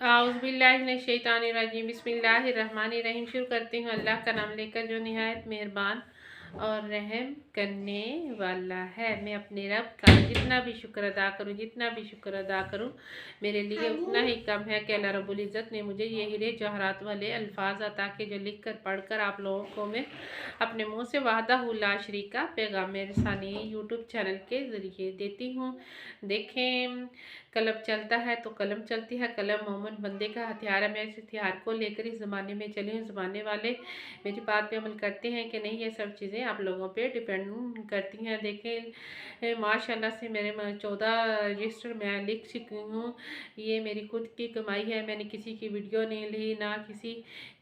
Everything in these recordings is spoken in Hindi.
आउज़ुबिल्लाहिमिनश्शैतानिर्रजीम बिस्मिल्लाहिर्रहमानिर्रहीम। शुरू करती हूँ अल्लाह का नाम लेकर जो निहायत मेहरबान और रहम करने वाला है। मैं अपने रब का जितना भी शुक्र अदा करूँ मेरे लिए उतना ही कम है कि अल्लाह रब्बुल इज़्ज़त ने मुझे ये हीरे जवाहरात वाले अल्फाज अता के जो लिख कर पढ़ कर आप लोगों को मैं अपने मुँह से वहदहू ला शरीक का पैगाम रसानी यूट्यूब चैनल के ज़रिए देती हूँ। देखें, कलम चलता है तो कलम चलती है। कलम मोमिन बंदे का हथियार है। मैं इस हथियार को लेकर इस ज़माने में चली हूँ। ज़माने वाले मेरी बात पे अमल करते हैं कि नहीं, ये सब चीज़ें आप लोगों पे डिपेंड करती हैं। देखें, माशाल्लाह से मेरे 14 रजिस्टर मैं लिख चुकी हूँ। ये मेरी खुद की कमाई है। मैंने किसी की वीडियो नहीं ली, ना किसी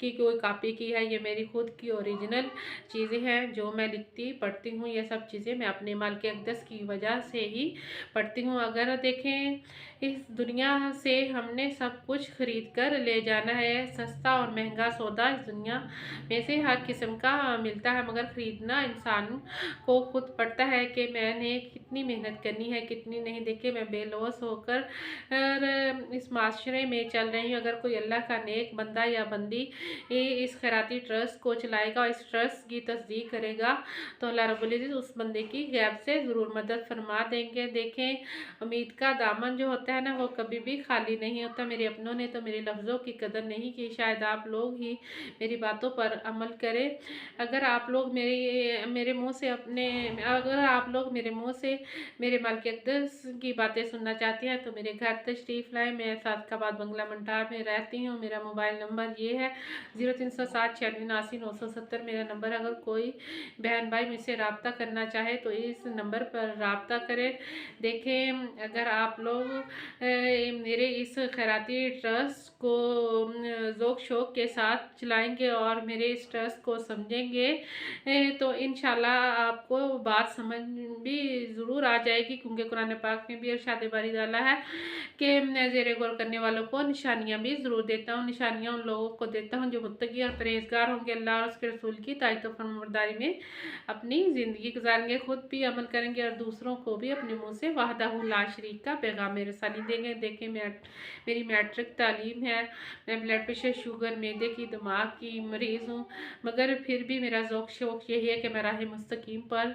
की कोई कॉपी की है। ये मेरी खुद की ओरिजिनल चीज़ें हैं जो मैं लिखती पढ़ती हूँ। ये सब चीज़ें मैं अपने माल के अक़दस की वजह से ही पढ़ती हूँ। अगर देखें, इस दुनिया से हमने सब कुछ खरीद कर ले जाना है। सस्ता और महंगा सौदा इस दुनिया में से हर किस्म का मिलता है, मगर खरीदना इंसान को खुद पड़ता है कि मैंने कितनी मेहनत करनी है, कितनी नहीं। देखे, मैं बेलौस होकर इस माशरे में चल रही हूँ। अगर कोई अल्लाह का नेक बंदा या बंदी इस खैराती ट्रस्ट को चलाएगा और इस ट्रस्ट की तस्दीक करेगा तो अल्लाह रब्बुल इज़्ज़त उस बंदे की गैब से ज़रूर मदद फरमा देंगे। देखें, उम्मीद का दामन जो होता है ना, वो कभी भी खाली नहीं होता। मेरे अपनों ने तो मेरे लफ्ज़ों की कदर नहीं की। शायद आप लोग ही मेरी बातों पर अमल करें। अगर आप लोग मेरे मुंह से मेरे माल के अक़दस की बातें सुनना चाहते हैं तो मेरे घर तशरीफ़ लाएँ। मैं सादकाबाद बंगला मंडार में रहती हूँ। मेरा मोबाइल नंबर ये है 0307 96 79 970 मेरा नंबर। अगर कोई बहन भाई मुझसे रब्ता करना चाहे तो इस नंबर पर रब्ता करें। देखें, अगर आप लोग मेरे इस खैराती ट्रस्ट को ज़ौक़ शौक़ के साथ चलाएंगे और मेरे इस ट्रस्ट को समझेंगे तो इंशाल्लाह आपको बात समझ भी ज़रूर आ जाएगी, क्योंकि कुरान पाक में भी इरशाद बारी डाला है कि मैं ज़ेरे गौर करने वालों को निशानियाँ भी ज़रूर देता हूँ। निशानियाँ उन लोगों को देता हूँ जो मुत्तकी और परहेज़गार होंगे, अल्लाह और उसके रसूल की ताईत और फरमाबरदारी में अपनी ज़िंदगी गुजारेंगे, खुद भी अमल करेंगे और दूसरों को भी अपने मुँह से वहदहू ला शरीक का पैगाम रसानी देंगे। देखें, मेरी मैट्रिक तालीम है। मैं ब्लड प्रेशर, शुगर, मैदे की, दिमाग की मरीज़ हूँ, मगर फिर भी मेरा ज़ौक़ शौक़ यही है कि मैं राह मुस्तकीम पर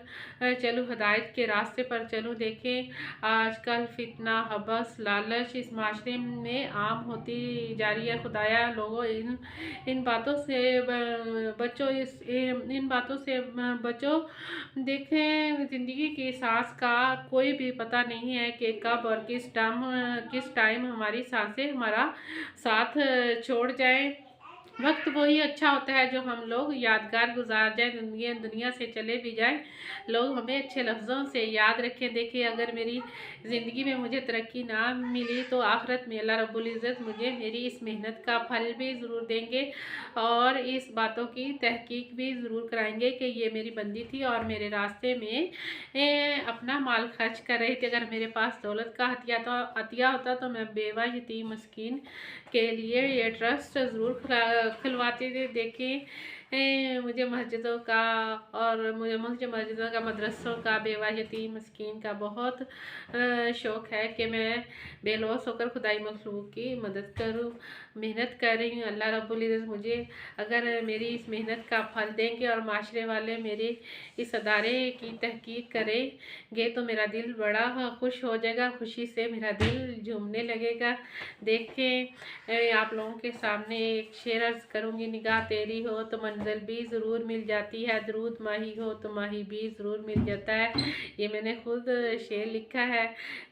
चलूँ, हिदायत के रास्ते पर चलूँ। देखें, आजकल फितना, हवस, लालच इस माशरे में आम होती जा रही है। खुदाया लोगों, इन बातों से बचो, इन बातों से बचो। देखें, ज़िंदगी की सांस का कोई भी पता नहीं है कि कब और किस टाइम हमारी सांसें हमारा साथ छोड़ जाए। वक्त वही अच्छा होता है जो हम लोग यादगार गुजार जाए, दुनिया से चले भी जाए, लोग हमें अच्छे लफ्ज़ों से याद रखें। देखिए, अगर मेरी ज़िंदगी में मुझे तरक्की ना मिली तो आखिरत में अल्लाह रब्बुल इज़्ज़त मुझे मेरी इस मेहनत का फल भी ज़रूर देंगे और इस बातों की तहकीक भी ज़रूर कराएंगे कि ये मेरी बंदी थी और मेरे रास्ते में अपना माल खर्च कर रही थी। अगर मेरे पास दौलत का अतिया होता तो मैं बेवा, यतीम, मस्कीन के लिए ये ट्रस्ट ज़रूर खुलवाते थे। देखें, मुझे मस्जिदों का, मदरसों का, बेवा, यतीम, मस्कीन का बहुत शौक़ है कि मैं बेलौस होकर खुदाई मखलूक की मदद करूँ। मेहनत कर रही हूँ। अल्लाह रब्बुल इज़्ज़त मुझे अगर मेरी इस मेहनत का फल देंगे और माशरे वाले मेरे इस अदारे की तहकीक करेंगे तो मेरा दिल बड़ा खुश हो जाएगा, खुशी से मेरा दिल झूमने लगेगा। देखें, आप लोगों के सामने एक शेर अर्ज़ करूँगी, निगाह तेरी हो तो मंजिल भी ज़रूर मिल जाती है, दरूद माही हो तो माही भी ज़रूर मिल जाता है। ये मैंने खुद शेर लिखा है।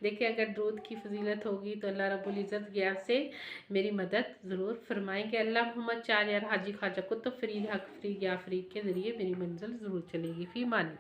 देखिए, अगर दरूद की फजीलत होगी तो अल्लाह रब्बुल इज़्ज़त गैब से मेरी मदद ज़रूर फरमाएंगे। अल्लाह मोहम्मद चार यार हाजी ख्वाजा कुतुब फरीद हक फरीद या फरीद के ज़रिए मेरी मंजिल ज़रूर चलेगी। फ़ी मान।